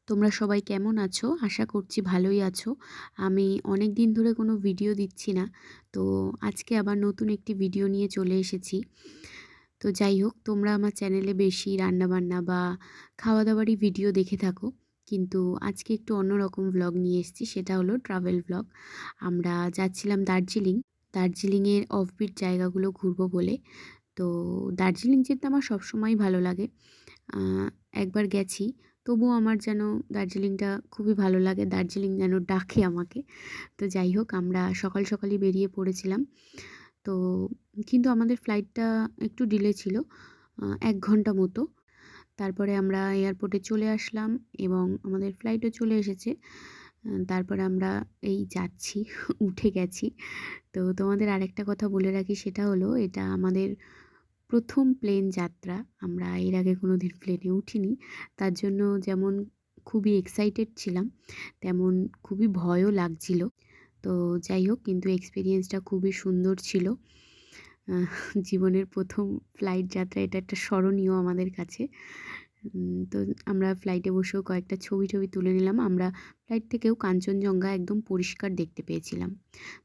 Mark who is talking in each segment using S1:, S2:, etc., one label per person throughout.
S1: তোমরা সবাই কেমন আছো? আশা করছি ভালোই আছো। আমি অনেক দিন ধরে কোনো ভিডিও দিচ্ছি না। তো আজকে আবার নতুন একটি ভিডিও নিয়ে চলে এসেছি। তো যাই হোক, তোমরা আমার চ্যানেলে বেশি রান্নাবান্না বা খাওয়া-দাওয়ারই ভিডিও দেখে থাকো। কিন্তু আজকে একটু অন্যরকম ভ্লগ নিয়ে এসেছি, সেটা হলো ট্রাভেল ভ্লগ। আমরা যাচ্ছিলাম দার্জিলিং। দার্জিলিংয়ের অফবিট জায়গাগুলো ঘুরবো বলে। তো দার্জিলিং যেতে আমার সবসময়ই ভালো লাগে। আ একবার গেছি। তবুও আমার যেন দার্জিলিংটা খুবই ভালো লাগে। দার্জিলিং যেন ডাকে আমাকে। তো যাই হোক, আমরা সকাল সকালই বেরিয়ে পড়েছিলাম। তো কিন্তু আমাদের ফ্লাইটটা একটু ডিলে ছিল। ১ ঘন্টা মতো। তারপরে আমরা এয়ারপোর্টে চলে আসলাম এবং আমাদের ফ্লাইটও চলে এসেছে। তারপরে আমরা এই যাচ্ছি, উঠে গেছি। তো তোমাদের আরেকটা কথা বলে রাখি, সেটা হলো এটা আমাদের ১ম প্লেন যাত্রা। আমরা এর আগে কোনোদিন প্লেনে উঠিনি। তার জন্য যেমন খুবই এক্সাইটেড ছিলাম, তেমন খুবই ভয়ও লাগছিল। তো যাই হোক, কিন্তু এক্সপেরিয়েন্সটা খুবই সুন্দর ছিল। আহ জীবনের ১ম ফ্লাইট যাত্রা, এটা একটা স্মরণীয় আমাদের কাছে। তো আমরা ফ্লাইটে বসেও কয়েকটা ছবি-টবি তুলে নিলাম। আমরা ফ্লাইট থেকেও কাঞ্চনজঙ্ঘা একদম পরিষ্কার দেখতে পেয়েছিলাম।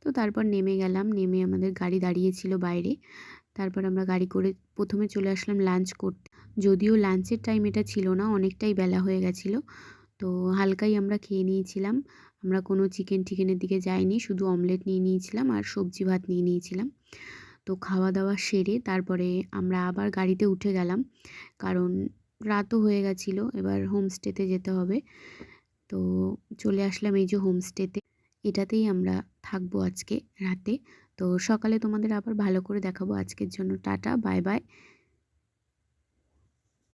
S1: তো তারপর নেমে গেলাম। নেমে আমাদের গাড়ি দাঁড়িয়েছিল বাইরে। তারপর আমরা গাড়ি করে ১ম এ চলে আসলাম লাঞ্চ করতে। যদিও লাঞ্চের টাইম এটা ছিল না, অনেকটাই বেলা হয়ে গেছিল। তো হালকাই আমরা খেয়ে নিয়েছিলাম। আমরা কোনো চিকেন-টিকেনের দিকে যাইনি। শুধু অমলেট নিয়ে নিয়েছিলাম আর সবজি ভাত নিয়ে নিয়েছিলাম। তো খাওয়া-দাওয়া সেরে তারপরে আমরা আবার গাড়িতে উঠে গেলাম। কারণ রাতও হয়ে গেছিল। এবার হোমস্টেতে যেতে হবে। তো চলে আসলাম এই যে হোমস্টেতে। এটাতেই আমরা থাকবো আজকে রাতে। তো সকালে তোমাদের আবার ভালো করে দেখাবো। আজকের জন্য টাটা, বাই বাই।